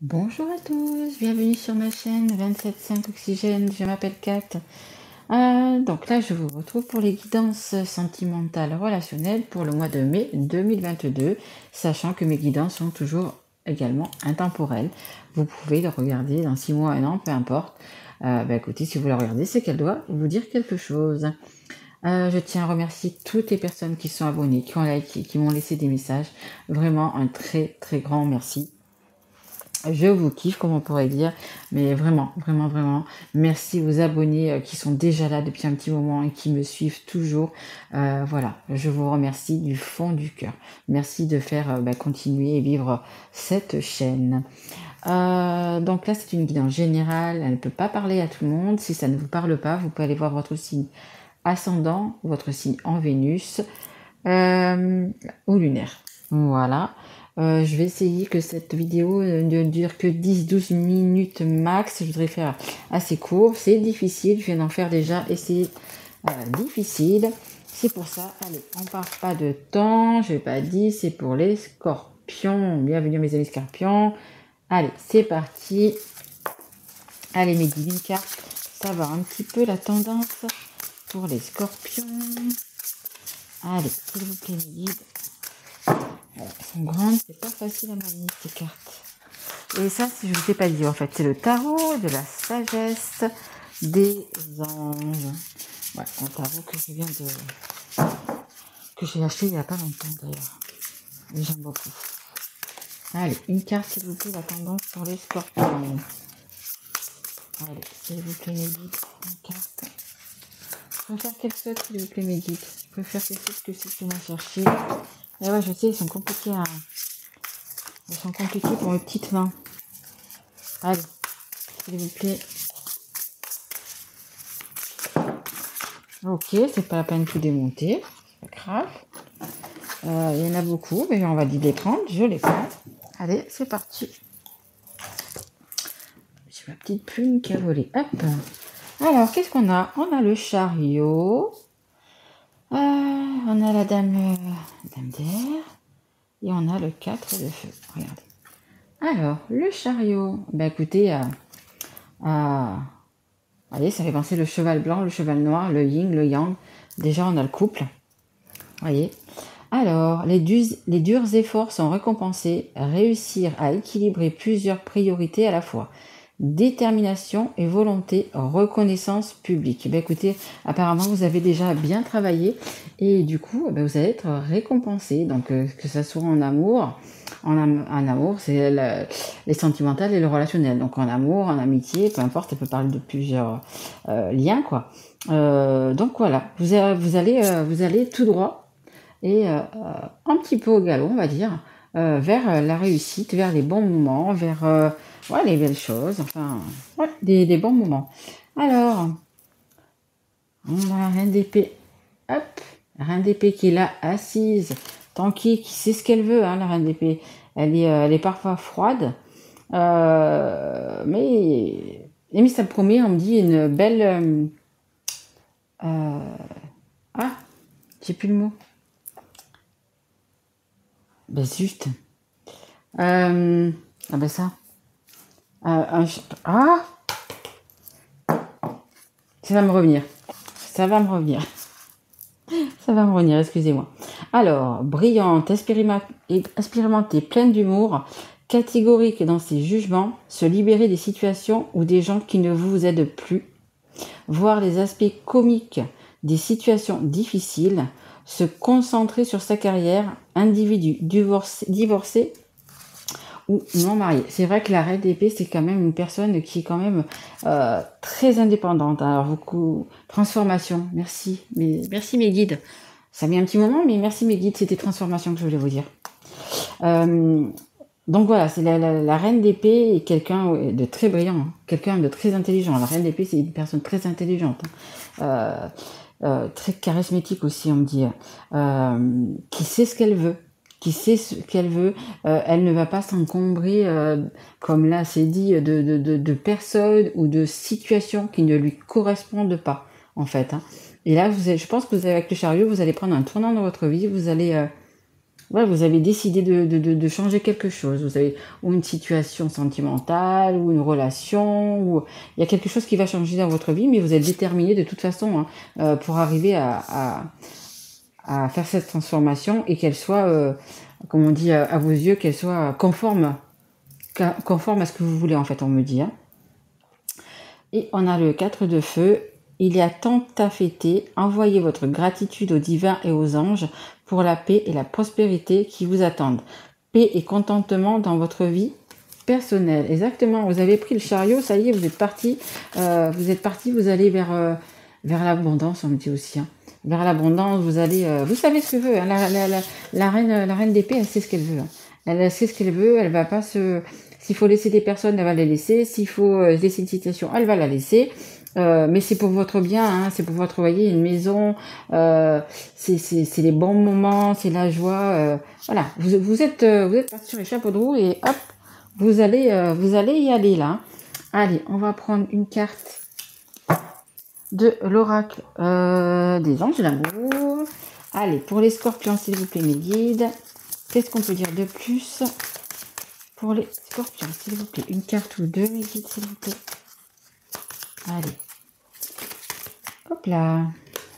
Bonjour à tous, bienvenue sur ma chaîne 27.5 Oxygène, je m'appelle Kat. Donc là je vous retrouve pour les guidances sentimentales relationnelles pour le mois de mai 2022, sachant que mes guidances sont toujours également intemporelles. Vous pouvez le regarder dans 6 mois, 1 an, peu importe. Écoutez, si vous la regardez, c'est qu'elle doit vous dire quelque chose. Je tiens à remercier toutes les personnes qui sont abonnées, qui ont liké, qui m'ont laissé des messages. Vraiment un très très grand merci. Je vous kiffe, comme on pourrait dire, mais vraiment, vraiment, vraiment, merci aux abonnés qui sont déjà là depuis un petit moment et qui me suivent toujours. Voilà, je vous remercie du fond du cœur. Merci de faire continuer et vivre cette chaîne. Donc là, c'est une guidance générale, elle ne peut pas parler à tout le monde. Si ça ne vous parle pas, vous pouvez aller voir votre signe ascendant, votre signe en Vénus ou lunaire. Voilà. Je vais essayer que cette vidéo ne dure que 10-12 minutes max. Je voudrais faire assez court. C'est difficile. Je viens d'en faire déjà et c'est difficile. C'est pour ça. Allez, on ne perd pas de temps. Je n'ai pas dit. C'est pour les scorpions. Bienvenue mes amis scorpions. Allez, c'est parti. Allez, mes guides, une carte. Savoir un petit peu la tendance pour les scorpions. Allez, s'il vous plaît, mes guides. Elles sont grandes, c'est pas facile à manier ces cartes. Et ça, si je ne vous ai pas dit, en fait, c'est le tarot de la sagesse des anges. Ouais, un tarot que je viens de... que j'ai acheté il n'y a pas longtemps d'ailleurs. Et j'aime beaucoup. Allez, une carte, s'il vous plaît, la tendance pour les scorpions. Allez, s'il vous plaît, mes guides, une carte. Je préfère qu'elle soit, s'il vous plaît, mes guides. Je préfère qu'elle soit que c'est ce qu'on a cherché. Et ouais, je sais, ils sont compliqués à... Ils sont compliqués pour mes petites mains. Allez, s'il vous plaît. Ok, c'est pas la peine de tout démonter. C'est pas grave. Il y en a beaucoup, mais on va les prendre. Je les prends. Allez, c'est parti. J'ai ma petite plume qui a volé. Hop. Alors, qu'est-ce qu'on a? On a le chariot. On a la dame d'air. Et on a le 4 de feu. Regardez. Alors, le chariot. Écoutez, allez, ça fait penser le cheval blanc, le cheval noir, le yin, le yang. Déjà, on a le couple. Voyez. Alors, les durs efforts sont récompensés. Réussir à équilibrer plusieurs priorités à la fois. Détermination et volonté, reconnaissance publique. Écoutez, apparemment, vous avez déjà bien travaillé et du coup, vous allez être récompensé. Donc, que ça soit en amour, en amour, c'est les sentimentales et le relationnel. Donc, en amour, en amitié, peu importe, ça peut parler de plusieurs liens, quoi. Donc, voilà, vous allez tout droit et un petit peu au galop, on va dire, vers la réussite, vers les bons moments, vers... les belles choses, enfin, des bons moments. Alors, on a la reine d'épée. Hop, la reine d'épée qui est là, assise, tranquille, qui sait ce qu'elle veut, hein, la reine d'épée. Elle est parfois froide, mais ça me promet, on me dit une belle... j'ai plus le mot. Juste. Ça... Ça va me revenir. Ça va me revenir, excusez-moi. Alors, brillante, expérimentée, pleine d'humour, catégorique dans ses jugements, se libérer des situations ou des gens qui ne vous aident plus, voir les aspects comiques des situations difficiles, se concentrer sur sa carrière, individu divorcé ou non marié. C'est vrai que la reine d'épée, c'est quand même une personne qui est quand même très indépendante. Alors, beaucoup transformation. Merci mes guides. Ça met un petit moment, mais merci mes guides. C'était transformation que je voulais vous dire. Donc voilà, c'est la reine d'épée est quelqu'un de très brillant, hein, quelqu'un de très intelligent. La reine d'épée, c'est une personne très intelligente, très charismatique aussi, on me dit, qui sait ce qu'elle veut. Elle ne va pas s'encombrer, comme là c'est dit, de personnes ou de situations qui ne lui correspondent pas, en fait. Hein. Et là, je pense que avec le chariot, vous allez prendre un tournant dans votre vie, vous allez ouais, vous avez décidé de changer quelque chose. Vous avez ou une situation sentimentale, ou une relation, ou il y a quelque chose qui va changer dans votre vie, mais vous êtes déterminé de toute façon hein, pour arriver à faire cette transformation et qu'elle soit, comme on dit à vos yeux, qu'elle soit conforme à ce que vous voulez en fait, on me dit. Hein. Et on a le 4 de feu. Il y a tant à fêter. Envoyez votre gratitude aux divins et aux anges pour la paix et la prospérité qui vous attendent. Paix et contentement dans votre vie personnelle. Exactement. Vous avez pris le chariot, ça y est, vous êtes parti. Vous allez vers l'abondance, on me dit aussi. Hein. Vers l'abondance, vous allez. Vous savez ce que veut. Hein, la reine d'épée, elle sait ce qu'elle veut. Hein. Elle sait ce qu'elle veut. Elle va pas se. S'il faut laisser des personnes, elle va les laisser. S'il faut laisser une situation, elle va la laisser. Mais c'est pour votre bien, hein, c'est pour votre, voyez, une maison, c'est les bons moments, c'est la joie. Voilà, vous êtes parti sur les chapeaux de roue et hop, vous allez y aller là. Allez, on va prendre une carte de l'oracle des anges de l'amour. Allez, pour les scorpions, s'il vous plaît, mes guides. Qu'est-ce qu'on peut dire de plus pour les scorpions, s'il vous plaît? Une carte ou deux, mes guides, s'il vous plaît. Allez. Hop là.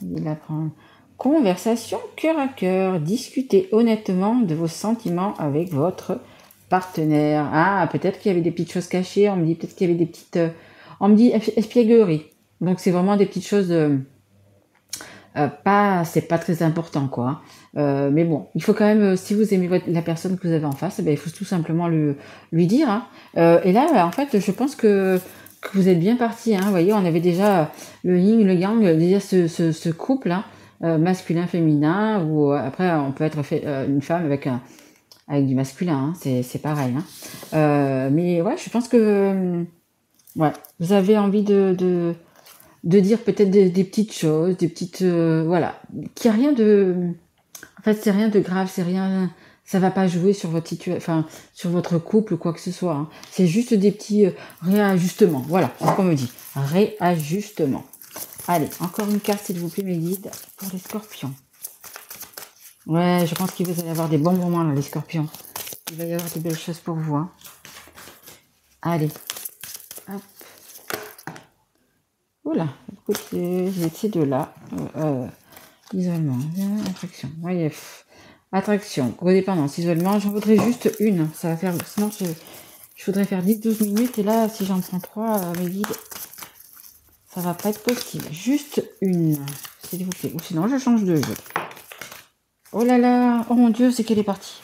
Il va prendre. Conversation cœur à cœur. Discutez honnêtement de vos sentiments avec votre partenaire. Ah, peut-être qu'il y avait des petites choses cachées. On me dit peut-être qu'il y avait des petites... on me dit espièglerie. Donc, c'est vraiment des petites choses... c'est pas très important, quoi. Mais bon, il faut quand même, si vous aimez la personne que vous avez en face, il faut tout simplement lui dire. Hein. Et là, en fait, je pense que vous êtes bien parti. Hein. Vous voyez, on avait déjà le yin, le yang, déjà ce couple hein, masculin-féminin, ou après, on peut être une femme avec du masculin. Hein. C'est pareil. Hein. Mais ouais, je pense que ouais, vous avez envie de dire peut-être des petites choses, des petites... voilà, qu'il n'y a rien de... En fait, c'est rien de grave, c'est rien... Ça va pas jouer sur votre sur votre couple ou quoi que ce soit. Hein. C'est juste des petits réajustements. Voilà, c'est ce qu'on me dit. Réajustement. Allez, encore une carte, s'il vous plaît, mes guides, pour les scorpions. Ouais, je pense qu'il va y avoir des bons moments, là, les scorpions. Il va y avoir des belles choses pour vous. Hein. Allez. Hop. Oula, écoute, j'ai ces deux-là. Isolement, attraction. Voyez, attraction, codépendance, isolement. J'en voudrais juste une. Ça va faire. Sinon, je voudrais faire 10-12 minutes. Et là, si j'en prends 3, mes guides, ça va pas être possible. Juste une, s'il vous plaît. Ou sinon, je change de jeu. Oh là là, oh mon Dieu, c'est qu'elle est partie.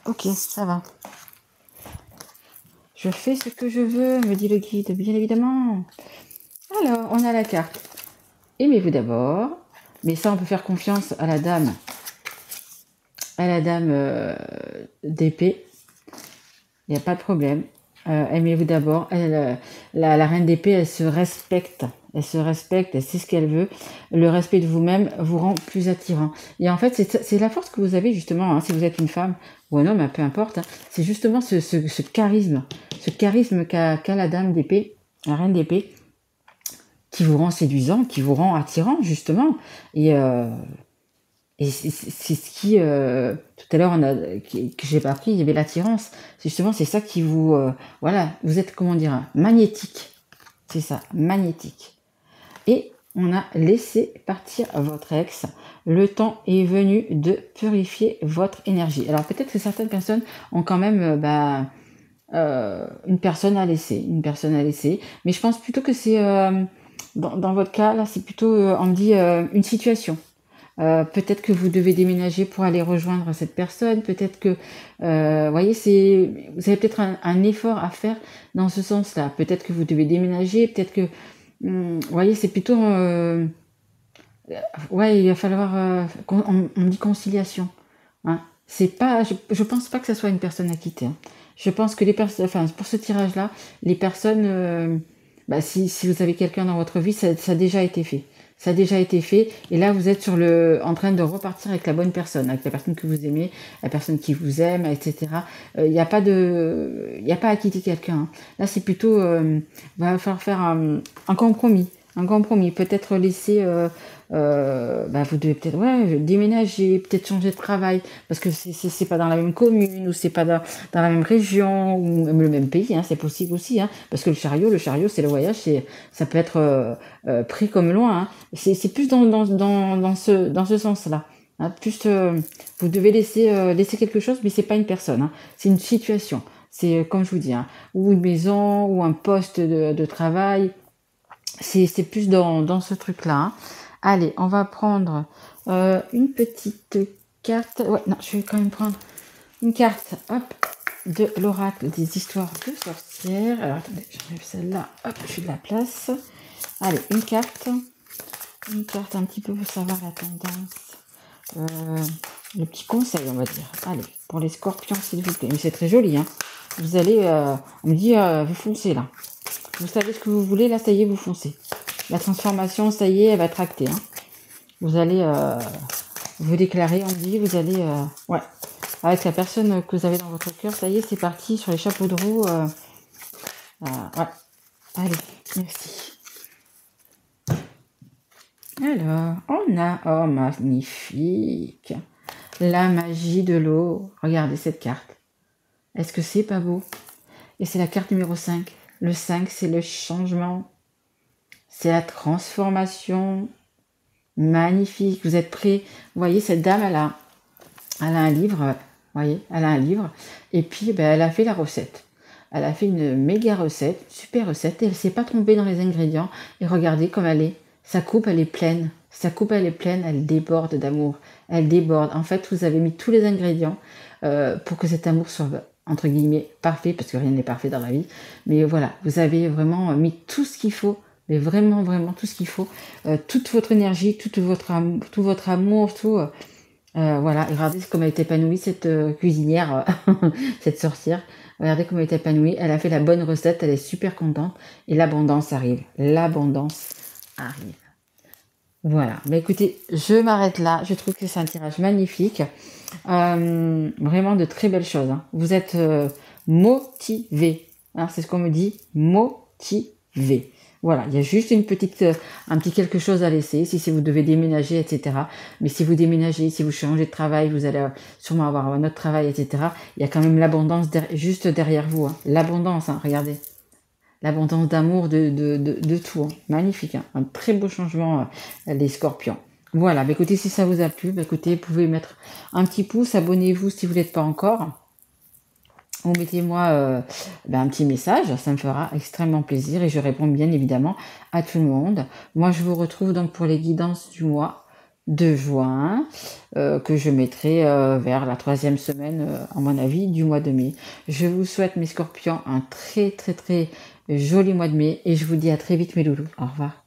Ok, ça va. Je fais ce que je veux, me dit le guide, bien évidemment. Alors, on a la carte. Aimez-vous d'abord. Mais ça, on peut faire confiance à la dame. À la dame d'épée. Il n'y a pas de problème. Aimez-vous d'abord. La reine d'épée, elle se respecte. Elle se respecte, elle sait ce qu'elle veut. Le respect de vous-même vous rend plus attirant. Et en fait, c'est la force que vous avez justement, hein, si vous êtes une femme ou un homme, peu importe. Hein, c'est justement ce charisme. Ce charisme qu'a la dame d'épée, la reine d'épée, qui vous rend séduisant, qui vous rend attirant, justement. Et c'est ce qui... tout à l'heure, que j'ai pas appris, il y avait l'attirance. Justement, c'est ça qui vous... voilà, vous êtes, comment dire, magnétique. C'est ça, magnétique. Et on a laissé partir votre ex. Le temps est venu de purifier votre énergie. Alors, peut-être que certaines personnes ont quand même... une personne à laisser. Mais je pense plutôt que c'est... Dans votre cas, là, c'est plutôt, on me dit, une situation. Peut-être que vous devez déménager pour aller rejoindre cette personne. Peut-être que, voyez, vous avez peut-être un effort à faire dans ce sens-là. Peut-être que vous devez déménager. Peut-être que, voyez, c'est plutôt, ouais, il va falloir, on dit conciliation. Hein. C'est pas, je pense pas que ça soit une personne à quitter. Hein. Je pense que les personnes, enfin, pour ce tirage-là, les personnes si vous avez quelqu'un dans votre vie, ça a déjà été fait. Ça a déjà été fait. Et là, vous êtes en train de repartir avec la bonne personne, avec la personne que vous aimez, la personne qui vous aime, etc. Il n'y a pas à quitter quelqu'un. Hein. Là, c'est plutôt, va falloir faire un compromis. Un compromis. Peut-être laisser bah, vous devez peut-être déménager, peut-être changer de travail, parce que c'est pas dans la même commune, ou c'est pas dans la même région, ou même le même pays, hein, c'est possible aussi, hein, parce que le chariot, c'est le voyage, ça peut être près comme loin, hein. C'est plus dans ce sens-là. Hein, plus vous devez laisser quelque chose, mais c'est pas une personne, hein, c'est une situation. C'est comme je vous dis, hein, ou une maison, ou un poste de travail. C'est plus dans ce truc-là, hein. Allez, on va prendre une petite carte. Ouais, non, je vais quand même prendre une carte, hop, de l'oracle des histoires de sorcières. Alors, attendez, j'enlève celle-là, hop, je suis de la place. Allez, une carte un petit peu pour savoir la tendance. Le petit conseil, on va dire. Allez, pour les scorpions, s'il vous plaît. Mais c'est très joli, hein. Vous allez, on me dit, vous foncez là. Vous savez ce que vous voulez, là, ça y est, vous foncez. La transformation, ça y est, elle va être actée, hein. Vous allez vous déclarer, on dit, vous allez... ouais, avec la personne que vous avez dans votre cœur, ça y est, c'est parti sur les chapeaux de roue. Ouais, allez, merci. Alors, on a, oh magnifique, la magie de l'eau. Regardez cette carte. Est-ce que c'est pas beau? Et c'est la carte numéro 5. Le 5, c'est le changement. C'est la transformation. Magnifique. Vous êtes prêts? Vous voyez, cette dame, elle a un livre. Vous voyez, elle a un livre. Et puis, ben, elle a fait la recette. Elle a fait une méga recette, super recette. Et elle ne s'est pas trompée dans les ingrédients. Et regardez comme elle est. Sa coupe, elle est pleine. Sa coupe, elle est pleine. Elle déborde d'amour. Elle déborde. En fait, vous avez mis tous les ingrédients pour que cet amour soit, entre guillemets, parfait. Parce que rien n'est parfait dans la vie. Mais voilà, vous avez vraiment mis tout ce qu'il faut. Mais vraiment, vraiment tout ce qu'il faut. Toute votre énergie, tout votre amour, tout... voilà, et regardez comme elle est épanouie, cette cuisinière, cette sorcière. Regardez comme elle est épanouie. Elle a fait la bonne recette, elle est super contente. Et l'abondance arrive. L'abondance arrive. Voilà. Mais écoutez, je m'arrête là. Je trouve que c'est un tirage magnifique. Vraiment de très belles choses, hein. Vous êtes motivés. Hein, c'est ce qu'on me dit. Motivés. Voilà, il y a juste un petit quelque chose à laisser, si vous devez déménager, etc. Mais si vous déménagez, si vous changez de travail, vous allez sûrement avoir un autre travail, etc. Il y a quand même l'abondance juste derrière vous, hein. L'abondance, hein, regardez. L'abondance d'amour, de tout, hein. Magnifique, hein. Un très beau changement, les scorpions. Voilà, bah écoutez, si ça vous a plu, bah écoutez, vous pouvez mettre un petit pouce, abonnez-vous si vous n'êtes pas encore. Ou mettez-moi un petit message, ça me fera extrêmement plaisir et je réponds bien évidemment à tout le monde. Moi, je vous retrouve donc pour les guidances du mois de juin, que je mettrai vers la 3e semaine, à mon avis, du mois de mai. Je vous souhaite, mes scorpions, un très très très joli mois de mai et je vous dis à très vite, mes loulous. Au revoir.